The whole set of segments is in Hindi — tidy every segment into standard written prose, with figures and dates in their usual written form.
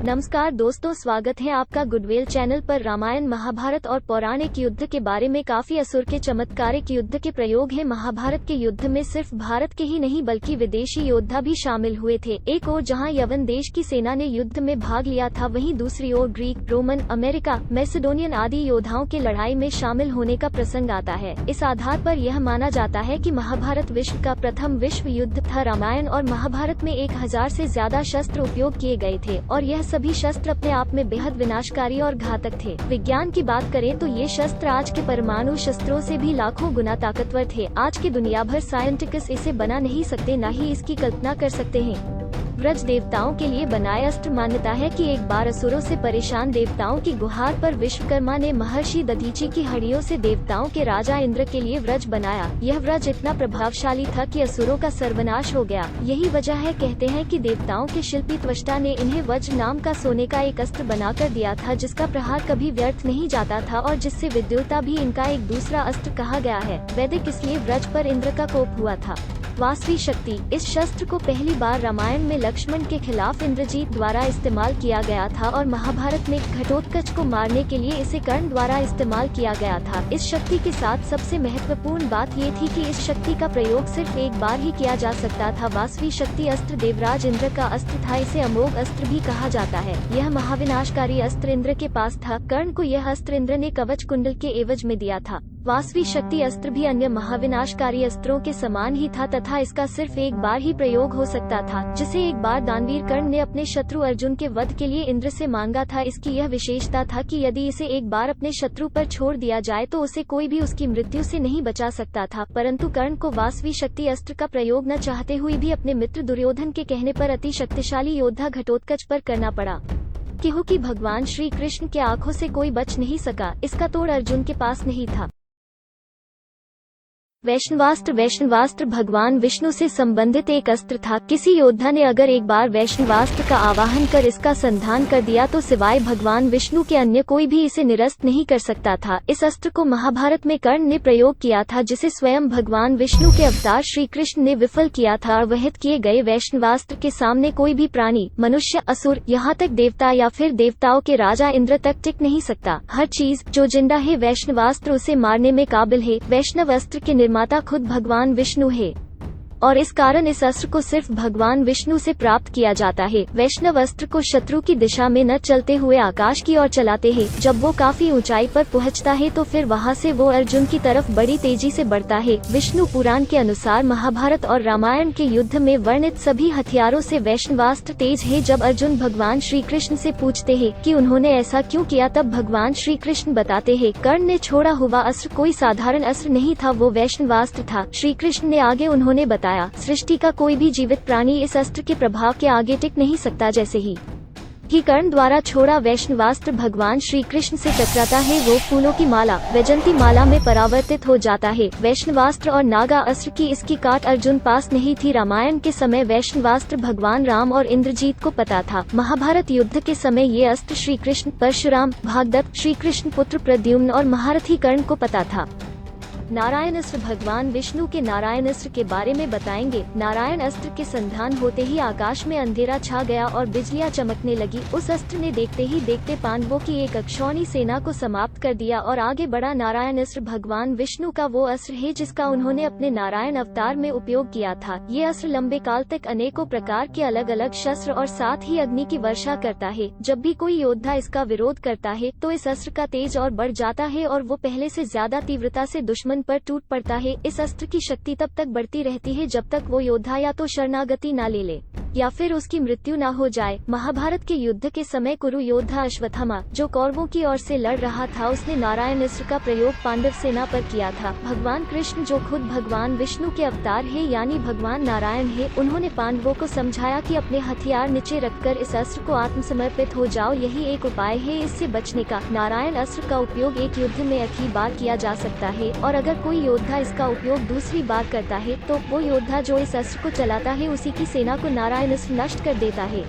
नमस्कार दोस्तों, स्वागत है आपका गुडविल चैनल पर। रामायण, महाभारत और पौराणिक युद्ध के बारे में काफी असुर के चमत्कारिक युद्ध के प्रयोग है। महाभारत के युद्ध में सिर्फ भारत के ही नहीं बल्कि विदेशी योद्धा भी शामिल हुए थे। एक ओर जहां यवन देश की सेना ने युद्ध में भाग लिया था, वहीं दूसरी ओर ग्रीक, रोमन, अमेरिका, मैसेडोनियन आदि योद्धाओं के लड़ाई में शामिल होने का प्रसंग आता है। इस आधार पर यह माना जाता है कि महाभारत विश्व का प्रथम विश्व युद्ध था। रामायण और महाभारत में 1000 से ज्यादा शस्त्र उपयोग किए गए थे और यह सभी शस्त्र अपने आप में बेहद विनाशकारी और घातक थे। विज्ञान की बात करें तो ये शस्त्र आज के परमाणु शस्त्रों से भी लाखों गुना ताकतवर थे। आज के दुनिया भर साइंटिस्ट इसे बना नहीं सकते, न ही इसकी कल्पना कर सकते हैं। ब्रज देवताओं के लिए बनाए अस्त्र। मान्यता है कि एक बार असुरों से परेशान देवताओं की गुहार पर विश्वकर्मा ने महर्षि दधीची की हड्डियों से देवताओं के राजा इंद्र के लिए व्रज बनाया। यह व्रज इतना प्रभावशाली था कि असुरों का सर्वनाश हो गया। यही वजह है, कहते हैं कि देवताओं के शिल्पी त्वष्टा ने इन्हें वज्र नाम का सोने का एक अस्त्र बनाकर दिया था, जिसका प्रहार कभी व्यर्थ नहीं जाता था और जिससे विद्युता भी इनका एक दूसरा अस्त्र कहा गया है। वैदिक इसलिए व्रज पर इंद्र का कोप हुआ था। वासवी शक्ति। इस शस्त्र को पहली बार रामायण में लक्ष्मण के खिलाफ इंद्रजीत द्वारा इस्तेमाल किया गया था और महाभारत में घटोत्कच को मारने के लिए इसे कर्ण द्वारा इस्तेमाल किया गया था। इस शक्ति के साथ सबसे महत्वपूर्ण बात ये थी कि इस शक्ति का प्रयोग सिर्फ एक बार ही किया जा सकता था। वासवी शक्ति अस्त्र देवराज इंद्र का अस्त्र था। इसे अमोघ अस्त्र भी कहा जाता है। यह महाविनाशकारी अस्त्र इंद्र के पास था। कर्ण को यह अस्त्र इंद्र ने कवच कुंडल के एवज में दिया था। वासवी शक्ति अस्त्र भी अन्य महाविनाशकारी अस्त्रों के समान ही था तथा इसका सिर्फ एक बार ही प्रयोग हो सकता था, जिसे एक बार दानवीर कर्ण ने अपने शत्रु अर्जुन के वध के लिए इंद्र से मांगा था। इसकी यह विशेषता था कि यदि इसे एक बार अपने शत्रु पर छोड़ दिया जाए तो उसे कोई भी उसकी मृत्यु से नहीं बचा सकता था। परंतु कर्ण को वासवी शक्ति अस्त्र का प्रयोग न चाहते हुए भी अपने मित्र दुर्योधन के कहने पर अति शक्तिशाली योद्धा घटोत्कच पर करना पड़ा। क्योंकि भगवान श्री कृष्ण के आंखों से कोई बच नहीं सका, इसका तोड़ अर्जुन के पास नहीं था। वैष्णवास्त्र। वैष्णवास्त्र भगवान विष्णु से संबंधित एक अस्त्र था। किसी योद्धा ने अगर एक बार वैष्णवास्त्र का आवाहन कर इसका संधान कर दिया तो सिवाय भगवान विष्णु के अन्य कोई भी इसे निरस्त नहीं कर सकता था। इस अस्त्र को महाभारत में कर्ण ने प्रयोग किया था, जिसे स्वयं भगवान विष्णु के अवतार श्री कृष्ण ने विफल किया था। और वहित किए गए वैष्णवास्त्र के सामने कोई भी प्राणी, मनुष्य, असुर, यहाँ तक देवता या फिर देवताओं के राजा इंद्र तक टिक नहीं सकता। हर चीज जो जिंदा है वैष्णवास्त्र उसे मारने में काबिल है। वैष्णव अस्त्र के निर्माता खुद भगवान विष्णु है और इस कारण इस अस्त्र को सिर्फ भगवान विष्णु से प्राप्त किया जाता है। वैष्णव अस्त्र को शत्रु की दिशा में न चलते हुए आकाश की ओर चलाते हैं। जब वो काफी ऊंचाई पर पहुंचता है तो फिर वहां से वो अर्जुन की तरफ बड़ी तेजी से बढ़ता है। विष्णु पुराण के अनुसार महाभारत और रामायण के युद्ध में वर्णित सभी हथियारों से वैष्णवास्त्र तेज है। जब अर्जुन भगवान श्री कृष्ण से पूछते हैं कि उन्होंने ऐसा क्यों किया, तब भगवान श्री कृष्ण बताते हैं, कर्ण ने छोड़ा हुआ अस्त्र कोई साधारण अस्त्र नहीं था, वो वैष्णवास्त्र था। श्री कृष्ण ने आगे उन्होंने बताया, सृष्टि का कोई भी जीवित प्राणी इस अस्त्र के प्रभाव के आगे टिक नहीं सकता। जैसे ही कर्ण द्वारा छोड़ा वैष्णवास्त्र भगवान श्री कृष्ण से टकराता है, वो फूलों की माला, वैजंती माला में परावर्तित हो जाता है। वैष्णवास्त्र और नागा अस्त्र की इसकी काट अर्जुन पास नहीं थी। रामायण के समय वैष्णवास्त्र भगवान राम और इंद्रजीत को पता था। महाभारत युद्ध के समय ये अस्त्र श्री कृष्ण, परशुराम, भागदत्त, श्री कृष्ण पुत्र प्रद्युम्न और महारथी कर्ण को पता था। नारायण अस्त्र। भगवान विष्णु के नारायण अस्त्र के बारे में बताएंगे। नारायण अस्त्र के संधान होते ही आकाश में अंधेरा छा गया और बिजलियां चमकने लगी। उस अस्त्र ने देखते ही देखते पांडवों की एक अक्षौणी सेना को समाप्त कर दिया और आगे बढ़ा। नारायण अस्त्र भगवान विष्णु का वो अस्त्र है जिसका उन्होंने अपने नारायण अवतार में उपयोग किया था। ये अस्त्र लंबे काल तक अनेकों प्रकार के अलग अलग शस्त्र और साथ ही अग्नि की वर्षा करता है। जब भी कोई योद्धा इसका विरोध करता है तो इस अस्त्र का तेज और बढ़ जाता है और वो पहले से ज्यादा तीव्रता से दुश्मन पर टूट पड़ता है। इस अस्त्र की शक्ति तब तक बढ़ती रहती है जब तक वो योद्धा या तो शरणागति न ले ले या फिर उसकी मृत्यु न हो जाए। महाभारत के युद्ध के समय कुरु योद्धा अश्वत्थामा, जो कौरवों की ओर से लड़ रहा था, उसने नारायण अस्त्र का प्रयोग पांडव सेना पर किया था। भगवान कृष्ण, जो खुद भगवान विष्णु के अवतार है यानी भगवान नारायण है, उन्होंने पांडवों को समझाया कि अपने हथियार नीचे रखकर इस अस्त्र को आत्मसमर्पित हो जाओ, यही एक उपाय है इससे बचने का। नारायण अस्त्र का उपयोग एक युद्ध में एक ही बार किया जा सकता है और अगर कोई योद्धा इसका उपयोग दूसरी बार करता है तो वो योद्धा जो इस अस्त्र को चलाता है उसी की सेना को नारायण अस्त्र नष्ट कर देता है।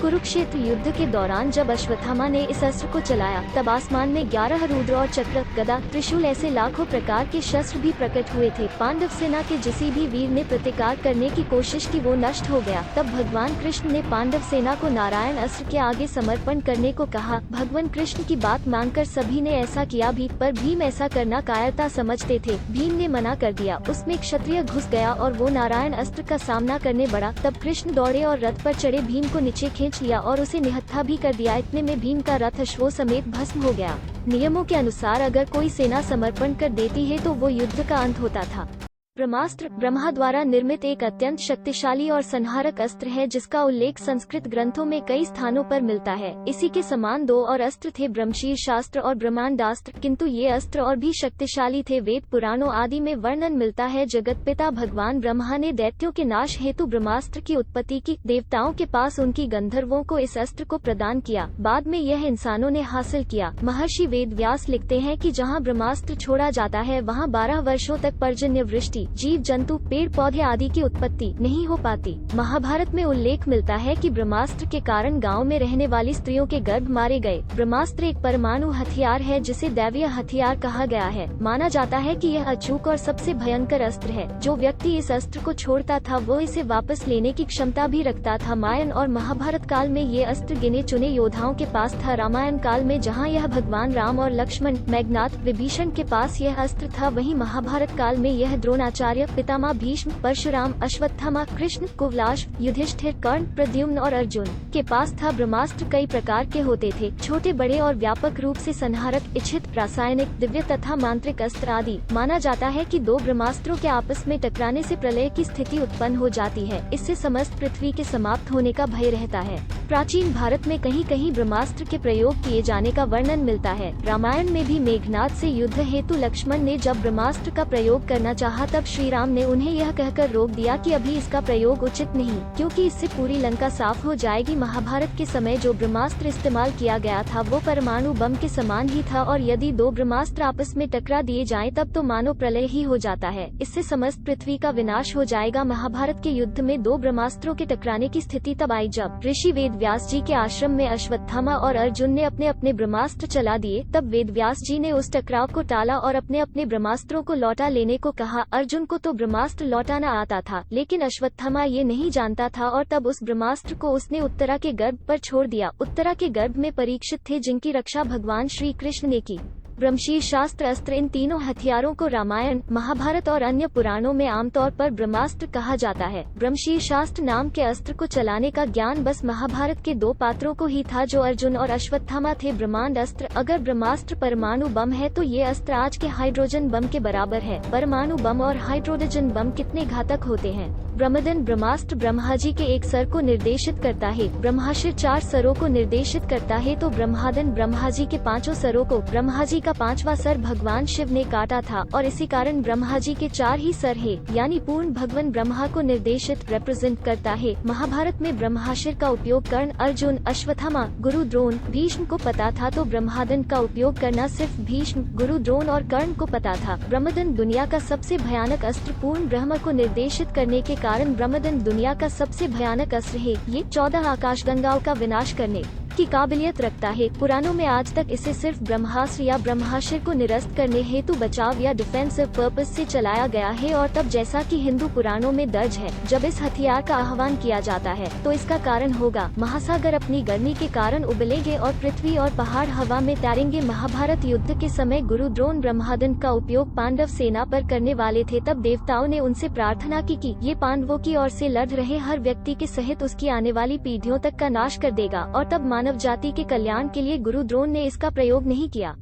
कुरुक्षेत्र युद्ध के दौरान जब अश्वत्थामा ने इस अस्त्र को चलाया तब आसमान में 11 रुद्र और चक्र, गदा, त्रिशूल ऐसे लाखों प्रकार के शस्त्र भी प्रकट हुए थे। पांडव सेना के जिस भी वीर ने प्रतिकार करने की कोशिश की वो नष्ट हो गया। तब भगवान कृष्ण ने पांडव सेना को नारायण अस्त्र के आगे समर्पण करने को कहा। भगवान कृष्ण की बात मानकर सभी ने ऐसा किया भी, पर भीम ऐसा करना कायरता समझते थे। भीम ने मना कर दिया। उसमें क्षत्रिय घुस गया और वो नारायण अस्त्र का सामना करने बढ़ा। तब कृष्ण दौड़े और रथ पर चढ़े भीम को नीचे खींच लिया और उसे निहत्था भी कर दिया। इतने में भीम का रथ अश्वों समेत भस्म हो गया। नियमों के अनुसार अगर कोई सेना समर्पण कर देती है तो वो युद्ध का अंत होता था। ब्रह्मास्त्र ब्रह्मा द्वारा निर्मित एक अत्यंत शक्तिशाली और संहारक अस्त्र है जिसका उल्लेख संस्कृत ग्रंथों में कई स्थानों पर मिलता है। इसी के समान 2 और अस्त्र थे, ब्रह्मशीर शास्त्र और ब्रह्मांडास्त्र, किंतु ये अस्त्र और भी शक्तिशाली थे। वेद पुराणों आदि में वर्णन मिलता है जगतपिता भगवान ब्रह्मा ने दैत्यों के नाश हेतु ब्रह्मास्त्र की उत्पत्ति की। देवताओं के पास उनकी गंधर्वों को इस अस्त्र को प्रदान किया। बाद में यह इंसानों ने हासिल किया। महर्षि वेद व्यास लिखते हैं कि जहाँ ब्रह्मास्त्र छोड़ा जाता है वहाँ 12 वर्षों तक पर्जन्य वृष्टि, जीव जंतु, पेड़ पौधे आदि की उत्पत्ति नहीं हो पाती। महाभारत में उल्लेख मिलता है कि ब्रह्मास्त्र के कारण गांव में रहने वाली स्त्रियों के गर्भ मारे गए। ब्रह्मास्त्र एक परमाणु हथियार है जिसे दैवीय हथियार कहा गया है। माना जाता है कि यह अचूक और सबसे भयंकर अस्त्र है। जो व्यक्ति इस अस्त्र को छोड़ता था वो इसे वापस लेने की क्षमता भी रखता था। रामायण और महाभारत काल में ये अस्त्र गिने चुने योद्धाओं के पास था। रामायण काल में जहाँ यह भगवान राम और लक्ष्मण, मेघनाथ, विभीषण के पास यह अस्त्र था, वहीं महाभारत काल में यह द्रोणाचार्य, पितामह भीष्म, परशुराम, अश्वत्थामा, कृष्ण, कुवलाश, युधिष्ठिर, कर्ण, प्रद्युम्न और अर्जुन के पास था। ब्रह्मास्त्र कई प्रकार के होते थे, छोटे बड़े और व्यापक रूप से संहारक, इच्छित, रासायनिक, दिव्य तथा मांत्रिक अस्त्र आदि। माना जाता है कि 2 ब्रह्मास्त्रों के आपस में टकराने से प्रलय की स्थिति उत्पन्न हो जाती है। इससे समस्त पृथ्वी के समाप्त होने का भय रहता है। प्राचीन भारत में कहीं कहीं ब्रह्मास्त्र के प्रयोग किए जाने का वर्णन मिलता है। रामायण में भी मेघनाथ से युद्ध हेतु लक्ष्मण ने जब ब्रह्मास्त्र का प्रयोग करना चाहा तब श्री राम ने उन्हें यह कहकर रोक दिया कि अभी इसका प्रयोग उचित नहीं, क्योंकि इससे पूरी लंका साफ हो जाएगी। महाभारत के समय जो ब्रह्मास्त्र इस्तेमाल किया गया था वो परमाणु बम के समान ही था और यदि 2 ब्रह्मास्त्र आपस में टकरा दिए जाएं तब तो मानो प्रलय ही हो जाता है। इससे समस्त पृथ्वी का विनाश हो जाएगा। महाभारत के युद्ध में 2 ब्रह्मास्त्रों के टकराने की स्थिति तब आई जब ऋषि वेद व्यास जी के आश्रम में अश्वत्थामा और अर्जुन ने अपने अपने ब्रह्मास्त्र चला दिए। तब वेद व्यास जी ने उस टकराव को टाला और अपने अपने ब्रह्मास्त्रों को लौटा लेने को कहा। अर्जुन को तो ब्रह्मास्त्र लौटाना आता था, लेकिन अश्वत्थामा ये नहीं जानता था और तब उस ब्रह्मास्त्र को उसने उत्तरा के गर्भ पर छोड़ दिया। उत्तरा के गर्भ में परीक्षित थे जिनकी रक्षा भगवान श्री कृष्ण ने की। ब्रह्मशीर शास्त्र अस्त्र, इन तीनों हथियारों को रामायण, महाभारत और अन्य पुराणों में आमतौर पर ब्रह्मास्त्र कहा जाता है। ब्रह्मशीर शास्त्र नाम के अस्त्र को चलाने का ज्ञान बस महाभारत के 2 पात्रों को ही था जो अर्जुन और अश्वत्थामा थे। ब्रह्मांड अस्त्र, अगर ब्रह्मास्त्र परमाणु बम है तो ये अस्त्र आज के हाइड्रोजन बम के बराबर है। परमाणु बम और हाइड्रोजन बम कितने घातक होते हैं। ब्रह्मदन ब्रह्मास्त्र ब्रह्मा जी के एक सर को निर्देशित करता है। ब्रह्माशिर 4 सरों को निर्देशित करता है तो ब्रह्मादन ब्रह्मा जी के 5 सरों को। ब्रह्मा जी का 5वां सर भगवान शिव ने काटा था और इसी कारण ब्रह्मा जी के 4 ही सर है, यानी पूर्ण भगवान ब्रह्मा को निर्देशित रिप्रेजेंट करता है। महाभारत में ब्रह्माशिर का उपयोग कर्ण, अर्जुन, अश्वत्थामा, गुरु द्रोण, भीष्म को पता था तो ब्रह्मादन का उपयोग करना सिर्फ भीष्म, गुरु द्रोण और कर्ण को पता था। ब्रह्मदन दुनिया का सबसे भयानक अस्त्र, पूर्ण ब्रह्म को निर्देशित करने के कारण ब्रह्मदन दुनिया का सबसे भयानक अस्त्र है। ये 14 आकाशगंगाओं का विनाश करने की काबिलियत रखता है। पुराणों में आज तक इसे सिर्फ ब्रह्मास्त्र या ब्रह्माशिर को निरस्त करने हेतु बचाव या डिफेंसिव पर्पस से चलाया गया है और तब जैसा कि हिंदू पुराणों में दर्ज है, जब इस हथियार का आह्वान किया जाता है तो इसका कारण होगा महासागर अपनी गर्मी के कारण उबलेंगे और पृथ्वी और पहाड़ हवा में तैरेंगे। महाभारत युद्ध के समय गुरु द्रोण ब्रह्मादन का उपयोग पांडव सेना पर करने वाले थे। तब देवताओं ने उनसे प्रार्थना की कि ये पांडवों की ओर से लड़ रहे हर व्यक्ति के सहित उसकी आने वाली पीढ़ियों तक का नाश कर देगा और तब मानव जाति के कल्याण के लिए गुरु द्रोण ने इसका प्रयोग नहीं किया।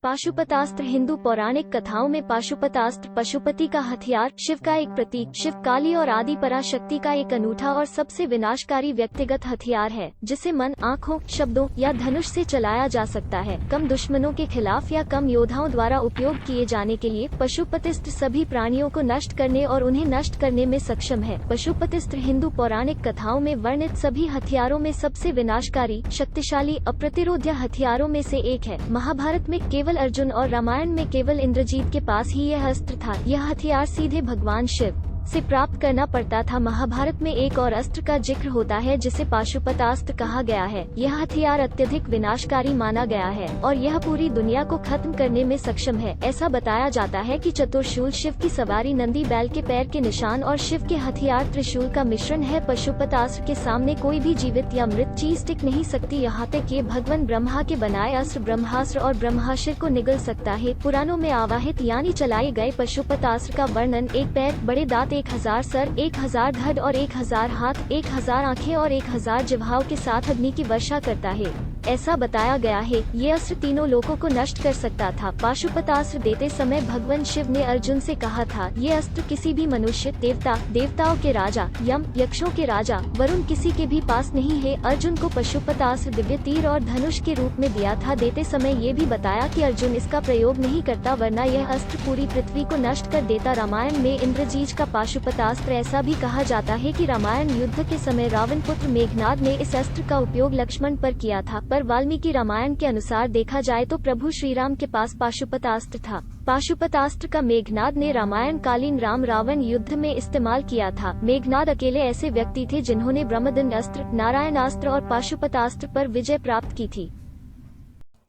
पाशुपतास्त्र, हिंदू पौराणिक कथाओं में पाशुपतास्त्र पशुपति का हथियार, शिव का एक प्रतीक, शिव, काली और आदि पराशक्ति का एक अनूठा और सबसे विनाशकारी व्यक्तिगत हथियार है जिसे मन, आँखों, शब्दों या धनुष से चलाया जा सकता है। कम दुश्मनों के खिलाफ या कम योद्धाओं द्वारा उपयोग किए जाने के लिए पशुपतिस्त्र सभी प्राणियों को नष्ट करने और उन्हें नष्ट करने में सक्षम है। पशुपतिस्त्र हिंदू पौराणिक कथाओं में वर्णित सभी हथियारों में सबसे विनाशकारी, शक्तिशाली, अप्रतिरोध्य हथियारों में से एक है। महाभारत में केवल अर्जुन और रामायण में केवल इंद्रजीत के पास ही यह अस्त्र था। यह हथियार सीधे भगवान शिव से प्राप्त करना पड़ता था। महाभारत में एक और अस्त्र का जिक्र होता है जिसे पाशुपतास्त्र कहा गया है। यह हथियार अत्यधिक विनाशकारी माना गया है और यह पूरी दुनिया को खत्म करने में सक्षम है। ऐसा बताया जाता है कि चतुर्शूल शिव की सवारी, नंदी बैल के पैर के निशान और शिव के हथियार त्रिशूल का मिश्रण है। पाशुपतास्त्र के सामने कोई भी जीवित या मृत चीज टिक नहीं सकती, यहाँ तक कि भगवान ब्रह्मा के बनाए अस्त्र ब्रह्मास्त्र और ब्रह्माशिर को निगल सकता है। पुराणों में आवाहित यानी चलाए गए पाशुपतास्त्र का वर्णन 1 पैर, बड़े दांत, 1000 सर, 1000 धड़ और 1000 हाथ, 1000 आँखें और 1000 जिह्वाओं के साथ अग्नि की वर्षा करता है। ऐसा बताया गया है ये अस्त्र तीनों लोकों को नष्ट कर सकता था। पाशुपतास्त्र देते समय भगवान शिव ने अर्जुन से कहा था, ये अस्त्र किसी भी मनुष्य, देवता, देवताओं के राजा, यम, यक्षों के राजा, वरुण किसी के भी पास नहीं है। अर्जुन को पाशुपतास्त्र दिव्य तीर और धनुष के रूप में दिया था। देते समय ये भी बताया कि अर्जुन इसका प्रयोग नहीं करता वरना यह अस्त्र पूरी पृथ्वी को नष्ट कर देता। रामायण में इंद्रजीत का पाशुपतास्त्र, ऐसा भी कहा जाता है कि रामायण युद्ध के समय रावण पुत्र मेघनाद ने इस अस्त्र का उपयोग लक्ष्मण पर किया था, पर वाल्मीकि रामायण के अनुसार देखा जाए तो प्रभु श्री राम के पास पाशुपतास्त्र था। पाशुपतास्त्र का मेघनाद ने रामायण कालीन राम रावण युद्ध में इस्तेमाल किया था। मेघनाद अकेले ऐसे व्यक्ति थे जिन्होंने ब्रह्मदंड अस्त्र, नारायणास्त्र और पाशुपतास्त्र पर विजय प्राप्त की थी।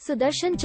सुदर्शन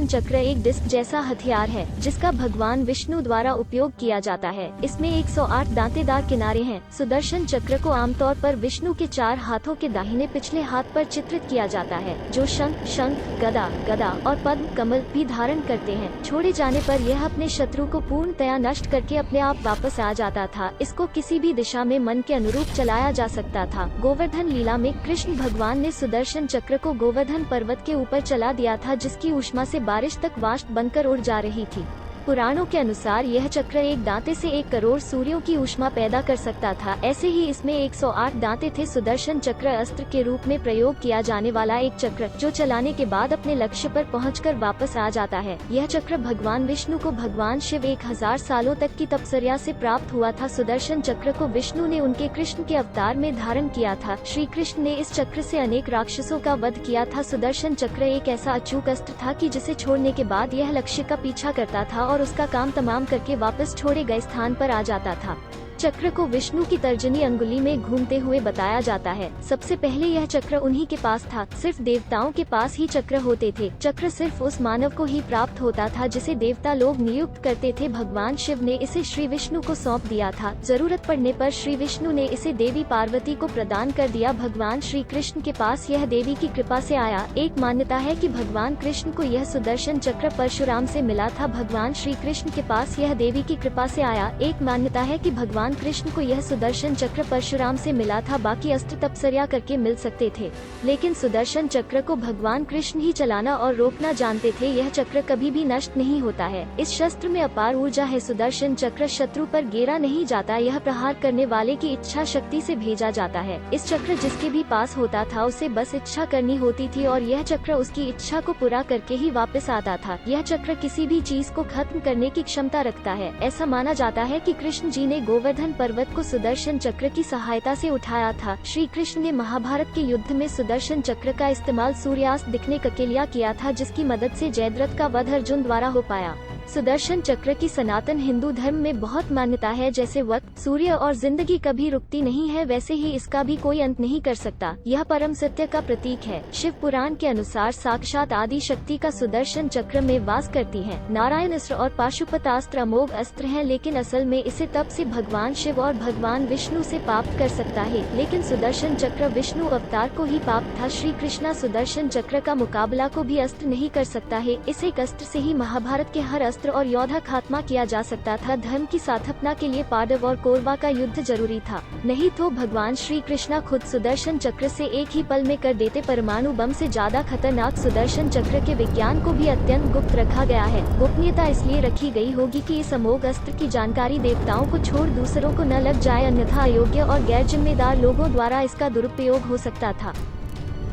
चक्र एक डिस्क जैसा हथियार है जिसका भगवान विष्णु द्वारा उपयोग किया जाता है। इसमें 108 दांतेदार किनारे हैं। सुदर्शन चक्र को आमतौर पर विष्णु के 4 हाथों के दाहिने पिछले हाथ पर चित्रित किया जाता है, जो शंख, गदा और पद्म कमल भी धारण करते हैं। छोड़े जाने पर यह अपने शत्रु को पूर्णतया नष्ट करके अपने आप वापस आ जाता था। इसको किसी भी दिशा में मन के अनुरूप चलाया जा सकता था। गोवर्धन लीला में कृष्ण भगवान ने सुदर्शन चक्र को गोवर्धन पर्वत के ऊपर चला दिया था, जिसकी ऊष्मा से बारिश तक वाष्प बनकर उड़ जा रही थी। पुराणों के अनुसार यह चक्र एक दांते से 1 करोड़ सूर्यों की ऊष्मा पैदा कर सकता था। ऐसे ही इसमें 108 दांते थे। सुदर्शन चक्र अस्त्र के रूप में प्रयोग किया जाने वाला एक चक्र जो चलाने के बाद अपने लक्ष्य पर पहुंचकर वापस आ जाता है। यह चक्र भगवान विष्णु को भगवान शिव 1000 सालों तक की तपस्या से प्राप्त हुआ था। सुदर्शन चक्र को विष्णु ने उनके कृष्ण के अवतार में धारण किया था। श्री कृष्ण ने इस चक्र से अनेक राक्षसों का वध किया था। सुदर्शन चक्र एक ऐसा अचूक अस्त्र था कि जिसे छोड़ने के बाद यह लक्ष्य का पीछा करता था और उसका काम तमाम करके वापस छोड़े गए स्थान पर आ जाता था। चक्र को विष्णु की तर्जनी अंगुली में घूमते हुए बताया जाता है। सबसे पहले यह चक्र उन्हीं के पास था। सिर्फ देवताओं के पास ही चक्र होते थे। चक्र सिर्फ उस मानव को ही प्राप्त होता था जिसे देवता लोग नियुक्त करते थे। भगवान शिव ने इसे श्री विष्णु को सौंप दिया था। जरूरत पड़ने पर श्री विष्णु ने इसे देवी पार्वती को प्रदान कर दिया। भगवान श्री कृष्ण के पास यह देवी की कृपा से आया। एक मान्यता है कि भगवान कृष्ण को यह सुदर्शन चक्र परशुराम से मिला था। भगवान श्री कृष्ण के पास यह देवी की कृपा से आया। एक मान्यता है कि भगवान कृष्ण को यह सुदर्शन चक्र परशुराम से मिला था। बाकी अस्त्र तपस्या करके मिल सकते थे, लेकिन सुदर्शन चक्र को भगवान कृष्ण ही चलाना और रोकना जानते थे। यह चक्र कभी भी नष्ट नहीं होता है। इस शस्त्र में अपार ऊर्जा है। सुदर्शन चक्र शत्रु पर गिरा नहीं जाता, यह प्रहार करने वाले की इच्छा शक्ति से भेजा जाता है। इस चक्र जिसके भी पास होता था उसे बस इच्छा करनी होती थी और यह चक्र उसकी इच्छा को पूरा करके ही वापस आता था। यह चक्र किसी भी चीज को खत्म करने की क्षमता रखता है। ऐसा माना जाता है कि कृष्ण जी ने गोवर्धन पर्वत को सुदर्शन चक्र की सहायता से उठाया था। श्री कृष्ण ने महाभारत के युद्ध में सुदर्शन चक्र का इस्तेमाल सूर्यास्त दिखने के लिए किया था, जिसकी मदद से जयद्रथ का वध अर्जुन द्वारा हो पाया। सुदर्शन चक्र की सनातन हिंदू धर्म में बहुत मान्यता है। जैसे वक्त, सूर्य और जिंदगी कभी रुकती नहीं है, वैसे ही इसका भी कोई अंत नहीं कर सकता। यह परम सत्य का प्रतीक है। शिव पुराण के अनुसार साक्षात आदि शक्ति का सुदर्शन चक्र में वास करती है। नारायण अस्त्र और पाशुपतास्त्र अमोघ अस्त्र हैं, लेकिन असल में इसे तब से भगवान शिव और भगवान विष्णु से प्राप्त कर सकता है। लेकिन सुदर्शन चक्र विष्णु अवतार को ही प्राप्त था। श्री कृष्णा सुदर्शन चक्र का मुकाबला को भी अस्त्र नहीं कर सकता है। इस एक अस्त्र से ही महाभारत के हर अस्त्र और योद्धा खात्मा किया जा सकता था। धर्म की स्थापना के लिए पांडव और कौरवा का युद्ध जरूरी था, नहीं तो भगवान श्री कृष्णा खुद सुदर्शन चक्र से एक ही पल में कर देते परमाणु बम से ज्यादा खतरनाक। सुदर्शन चक्र के विज्ञान को भी अत्यंत गुप्त रखा गया है। गोपनीयता इसलिए रखी गई होगी कि इस अमोघ अस्त्र की जानकारी देवताओं को छोड़ दूसरों को न लग जाए, अन्यथा अयोग्य और गैर जिम्मेदार लोगों द्वारा इसका दुरुपयोग हो सकता था।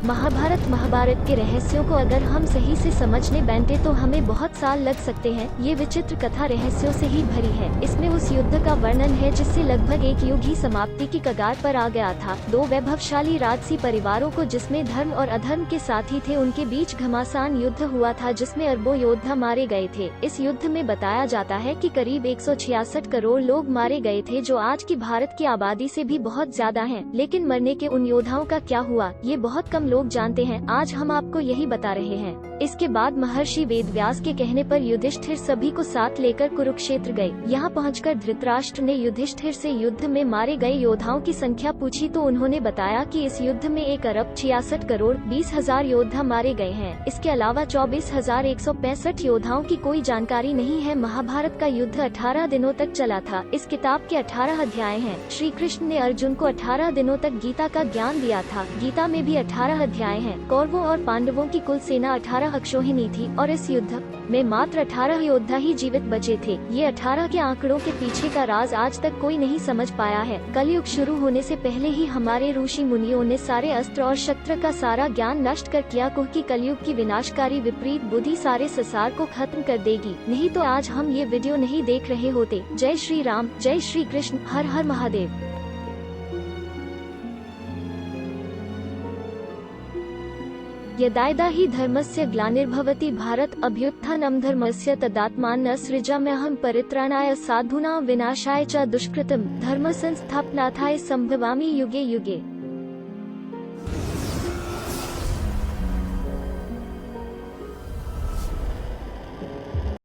महाभारत के रहस्यों को अगर हम सही से समझने बैठे तो हमें बहुत साल लग सकते हैं। ये विचित्र कथा रहस्यों से ही भरी है। इसमें उस युद्ध का वर्णन है जिससे लगभग एक युग ही समाप्ति की कगार पर आ गया था। दो वैभवशाली राजसी परिवारों को, जिसमें धर्म और अधर्म के साथी थे, उनके बीच घमासान युद्ध हुआ था जिसमें अरबों योद्धा मारे गए थे। इस युद्ध में बताया जाता है कि करीब 166 करोड़ लोग मारे गए थे, जो आज की भारत की आबादी से भी बहुत ज्यादा है। लेकिन मरने के उन योद्धाओं का क्या हुआ, ये बहुत कम लोग जानते हैं। आज हम आपको यही बता रहे हैं। इसके बाद महर्षि वेदव्यास के कहने पर युधिष्ठिर सभी को साथ लेकर कुरुक्षेत्र गए। यहाँ पहुंचकर धृतराष्ट्र ने युधिष्ठिर से युद्ध में मारे गए योद्धाओं की संख्या पूछी तो उन्होंने बताया कि इस युद्ध में 1 अरब 66 करोड़ 20 हजार योद्धा मारे गए हैं। इसके अलावा 24,165 योद्धाओं की कोई जानकारी नहीं है। महाभारत का युद्ध 18 दिनों तक चला था। इस किताब के 18 अध्याय हैं। श्री कृष्ण ने अर्जुन को 18 दिनों तक गीता का ज्ञान दिया था। गीता में भी 18 अध्याय हैं। कौरवों और पांडवों की कुल सेना 18 अक्षौहिणी थी और इस युद्ध में मात्र 18 योद्धा ही जीवित बचे थे। ये 18 के आंकड़ों के पीछे का राज आज तक कोई नहीं समझ पाया है। कलयुग शुरू होने से पहले ही हमारे ऋषि मुनियों ने सारे अस्त्र और शस्त्र का सारा ज्ञान नष्ट कर किया, क्योंकि कलयुग की विनाशकारी विपरीत बुद्धि सारे संसार को खत्म कर देगी। नहीं तो आज हम ये वीडियो नहीं देख रहे होते। जय श्री राम, जय श्री कृष्ण, हर हर महादेव। यदा हि धर्मस्य ग्लानिर्भवति भारत अभ्युत्थानं धर्मस्य तदात्मानं सृजाम्यहं परित्राणाय साधूनां विनाशाय च दुष्कृतं धर्म संस्थापनार्थाय संभवामि युगे युगे।